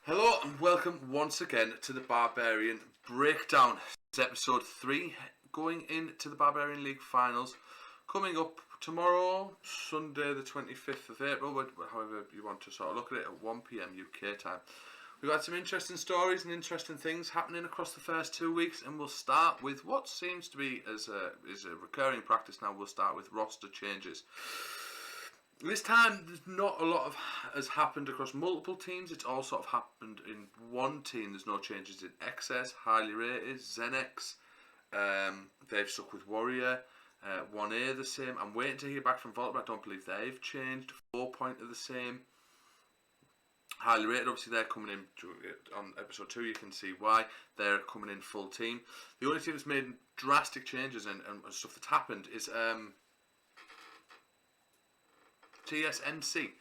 Hello and welcome once again to the Barbarian Breakdown. It's episode 3, going into the Barbarian League finals, coming up tomorrow, Sunday the 25th of April, however you want to sort of look at it, at 1 PM UK time. We've had some interesting stories and interesting things happening across the first 2 weeks, and we'll start with what seems to be is a recurring practice now. We'll start with roster changes. This time, there's not a lot has happened across multiple teams. It's all sort of happened in one team. There's no changes in XS, highly rated, Zenex. They've stuck with Warrior. 1A the same. I'm waiting to hear back from Vault, but I don't believe they've changed. 4 Point are the same. Highly rated, obviously they're coming in on episode 2. You can see why they're coming in full team. The only team that's made drastic changes and stuff that's happened is TSMC,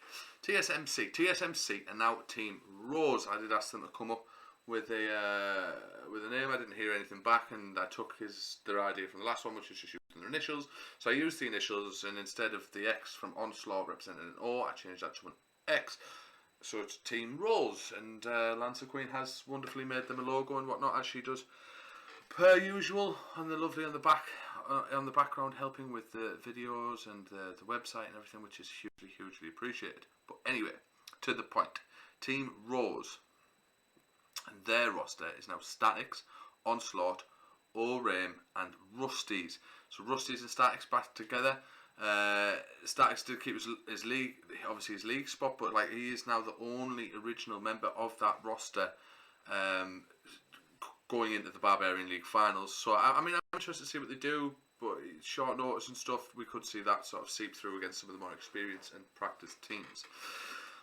and now Team Rose. I did ask them to come up with a name. I didn't hear anything back, and I took their idea from the last one, which is just using their initials. So I used the initials, and instead of the X from Onslaught representing an O, I changed that to an X. So it's Team Rose, and Lancer Queen has wonderfully made them a logo and whatnot, as she does per usual, and they're lovely on the background, helping with the videos and the website and everything, which is hugely appreciated. But anyway, to the point. Team Rose, and their roster is now Statics, Onslaught, O-Rame and Rusties. So Rusties and Statics back together. Statics did keep his league spot, but like he is now the only original member of that roster going into the Barbarian League finals. So I mean, I'm interested to see what they do, but short notice and stuff, we could see that sort of seep through against some of the more experienced and practiced teams.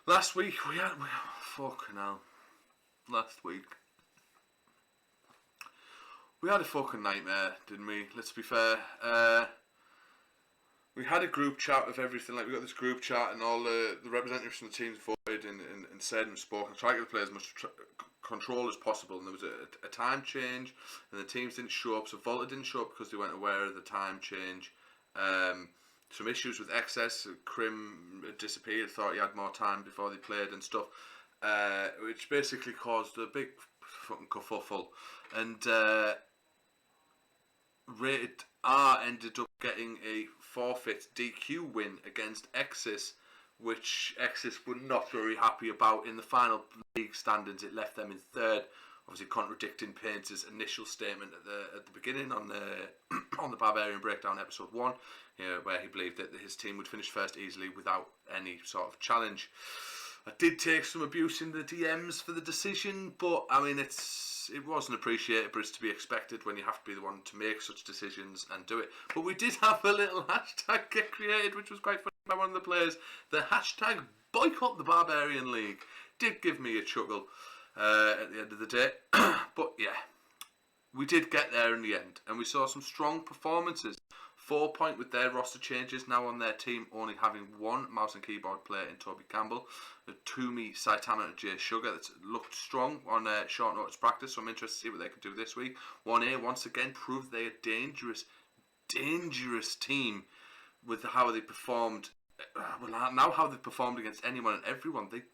Last week we had a fucking nightmare, didn't we? Let's be fair. We had a group chat of everything. Like, we got this group chat, and all the representatives from the teams voted and said and spoke and tried to get the players as much control as possible. And there was a time change, and the teams didn't show up. So Volta didn't show up because they weren't aware of the time change. Some issues with excess. Crim disappeared, thought he had more time before they played and stuff, which basically caused a big fucking kerfuffle. And Rated R ended up getting a forfeit DQ win against Exis, which Exis were not very happy about. In the final league standings, it left them in third, obviously contradicting Painter's initial statement at the beginning on the Barbarian Breakdown episode 1, where he believed that his team would finish first easily without any sort of challenge. I did take some abuse in the DMs for the decision, but I mean it wasn't appreciated, but it's to be expected when you have to be the one to make such decisions and do it. But we did have a little hashtag get created, which was quite funny by one of the players. The hashtag boycott the Barbarian League did give me a chuckle at the end of the day. But yeah, we did get there in the end, and we saw some strong performances. 4 Point with their roster changes, now on their team only having one mouse and keyboard player in Toby Campbell, Toomey, Saitama and Jay Sugar. That's looked strong on short notice practice, so I'm interested to see what they can do this week. 1A once again proved they're a dangerous team with how they performed. Now how they performed against anyone and everyone, they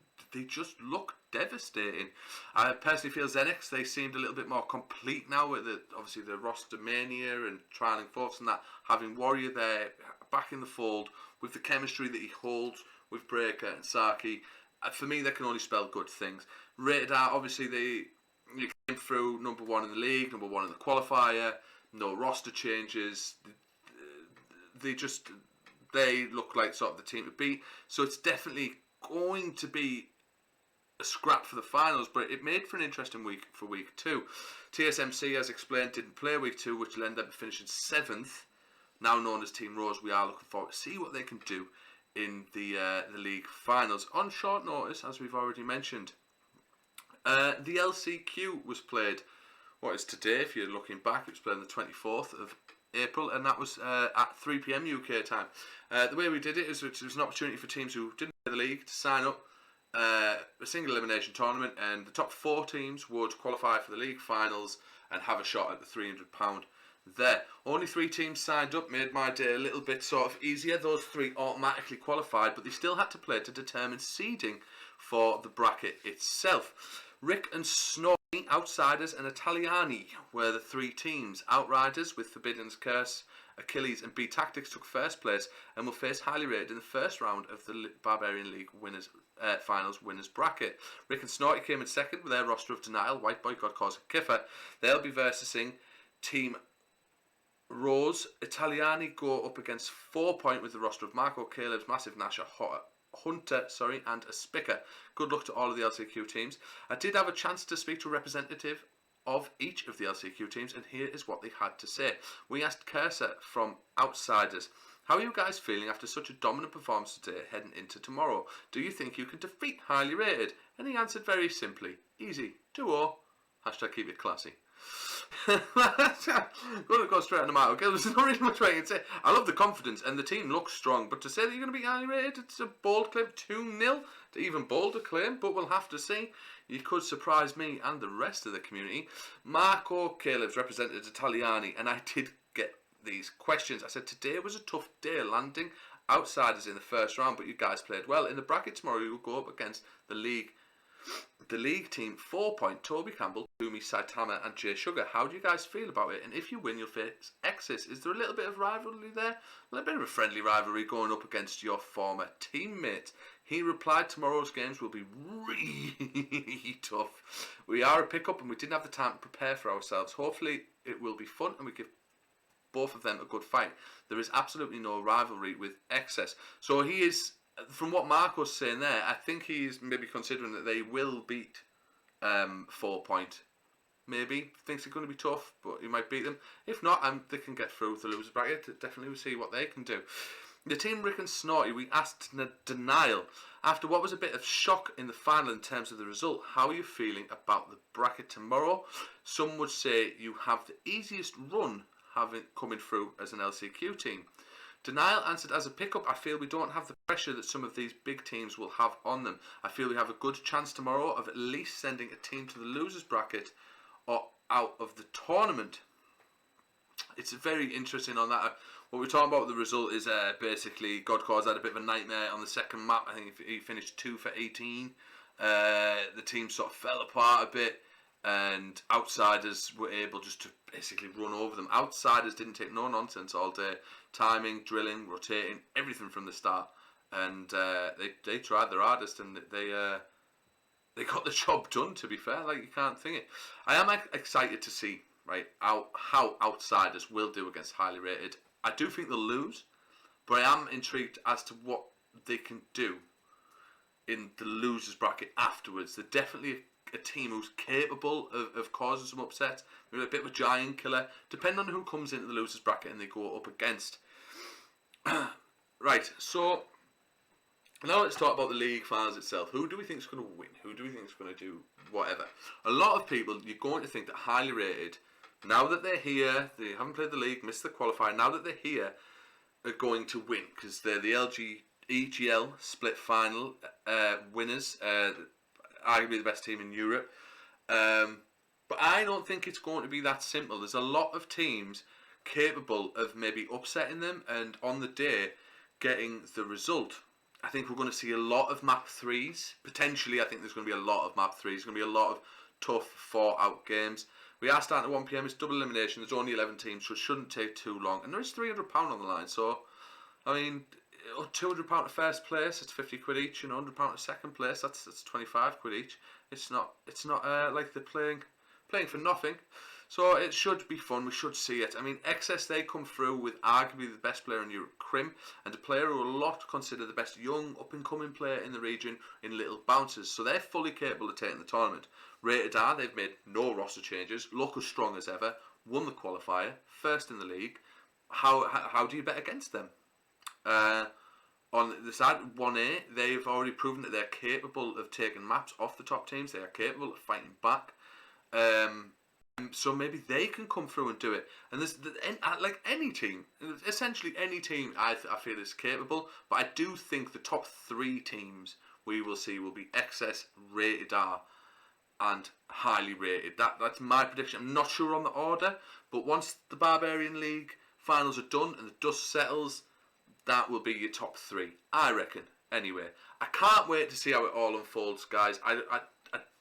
just look devastating. I personally feel Zenex, they seemed a little bit more complete now with obviously the roster mania and trialing fourths and that, having Warrior there back in the fold with the chemistry that he holds with Breaker and Saki. For me, that can only spell good things. Rated R, obviously they came through number 1 in the league, number 1 in the qualifier, no roster changes. They look like sort of the team to beat. So it's definitely going to be a scrap for the finals, but it made for an interesting week for week 2. TSMC, as explained, didn't play week 2, which will end up finishing 7th, now known as Team Rose. We are looking forward to see what they can do in the league finals on short notice, as we've already mentioned. The LCQ was played, what is today, if you're looking back, it was played on the 24th of April, and that was at 3 PM UK time. The way we did it is it was an opportunity for teams who didn't play the league to sign up a single elimination tournament, and the top 4 teams would qualify for the league finals and have a shot at the £300 there. Only 3 teams signed up, made my day a little bit sort of easier. Those 3 automatically qualified, but they still had to play to determine seeding for the bracket itself. Rick and Snorri, Outsiders and Italiani were the three teams. Outriders with Forbidden's Curse, Achilles and B Tactics took first place and will face highly rated in the first round of the Barbarian League winners finals winners bracket. Rick and Snorri came in second with their roster of Denial, White Boy, God Cause and Kiffer. They'll be versing Team Rose. Italiani go up against 4 Point with the roster of Marco, Caleb's, Massive Nasher, Hunter, and a Spicker. Good luck to all of the LCQ teams. I did have a chance to speak to a representative of each of the LCQ teams, and here is what they had to say. We asked Cursor from Outsiders, how are you guys feeling after such a dominant performance today heading into tomorrow? Do you think you can defeat Highly Rated? And he answered very simply, easy, 2-0, hashtag keep it classy. Going to go straight on the matter. Okay, there's not really much I can say. I love the confidence and the team looks strong, but to say that you're going to be highly rated, it's a bold claim. 2-0, to even bolder claim, but we'll have to see. You could surprise me and the rest of the community. Marco Caleb's represented Italiani, and I did get these questions. I said today was a tough day landing Outsiders in the first round, but you guys played well. In the bracket tomorrow, you will go up against the league team 4 Point, Toby Campbell, Kumi, Saitama and Jay Sugar. How do you guys feel about it? And if you win, you'll face Exis. Is there a little bit of rivalry there? A little bit of a friendly rivalry going up against your former teammate. He replied, tomorrow's games will be really tough. We are a pickup and we didn't have the time to prepare for ourselves. Hopefully it will be fun and we give both of them a good fight. There is absolutely no rivalry with Excess. So he is, from what Marco's saying there, I think he's maybe considering that they will beat 4 Point. Maybe thinks it's going to be tough, but he might beat them. If not, they can get through the loser bracket. Definitely we'll see what they can do. The team Rick and Snorty, we asked Denial, after what was a bit of shock in the final in terms of the result, how are you feeling about the bracket tomorrow? Some would say you have the easiest run coming through as an LCQ team. Denial answered, as a pickup, I feel we don't have the pressure that some of these big teams will have on them. I feel we have a good chance tomorrow of at least sending a team to the losers bracket or out of the tournament. It's very interesting on that. What we're talking about with the result is basically God Cause had a bit of a nightmare on the second map. I think he finished 2 for 18. The team sort of fell apart a bit, and Outsiders were able just to basically run over them. Outsiders didn't take no nonsense all day. Timing, drilling, rotating, everything from the start. And they tried their hardest, and they got the job done, to be fair. Like, you can't think it. I am excited to see, right, how Outsiders will do against highly rated. I do think they'll lose, but I am intrigued as to what they can do in the losers bracket afterwards. They're definitely a team who's capable of causing some upsets. They're a bit of a giant killer, depending on who comes into the losers bracket and they go up against. Right, so now let's talk about the league finals itself. Who do we think is going to win? Who do we think is going to do whatever? A lot of people, you're going to think that highly rated, now that they're here, they haven't played the league, missed the qualifier, now that they're here, are going to win, because they're the EGL split final winners, arguably the best team in Europe. But I don't think it's going to be that simple. There's a lot of teams capable of maybe upsetting them and on the day getting the result. I think we're going to see a lot of map 3s. Potentially, I think there's going to be a lot of map 3s. There's going to be a lot of tough 4-out games. We are starting at 1 PM. It's double elimination. There's only 11 teams, so it shouldn't take too long. And there is £300 on the line. So, I mean, £200 to first place, it's 50 quid each, and £100 to second place, that's 25 quid each. It's not like they're playing for nothing. So it should be fun. We should see it. I mean, XS, they come through with arguably the best player in Europe, Krim, and a player who a lot consider the best young up-and-coming player in the region in Little Bouncers. So they're fully capable of taking the tournament. Rated R, they've made no roster changes, look as strong as ever, won the qualifier, first in the league. How do you bet against them? On the side 1A, they've already proven that they're capable of taking maps off the top teams. They are capable of fighting back. So maybe they can come through and do it. And there's like any team, essentially any team, I feel is capable. But I do think the top 3 teams we will see will be XS, Rated R, and highly rated. That's my prediction. I'm not sure on the order, but once the Barbarian League finals are done and the dust settles, that will be your top 3, I reckon. Anyway, I can't wait to see how it all unfolds, guys. I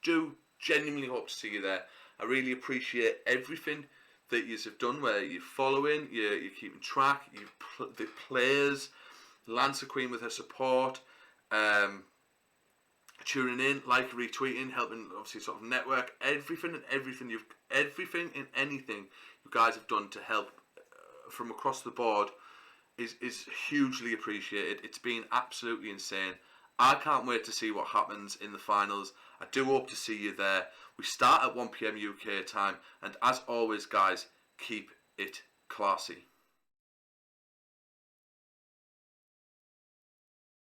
do genuinely hope to see you there. I really appreciate everything that you have done, where you're following, you're keeping track, the players, Lancer Queen with her support, tuning in, like, retweeting, helping obviously sort of network, everything and anything you guys have done to help from across the board is hugely appreciated. It's been absolutely insane. I can't wait to see what happens in the finals. I do hope to see you there. We start at 1 PM UK time, and as always, guys, keep it classy.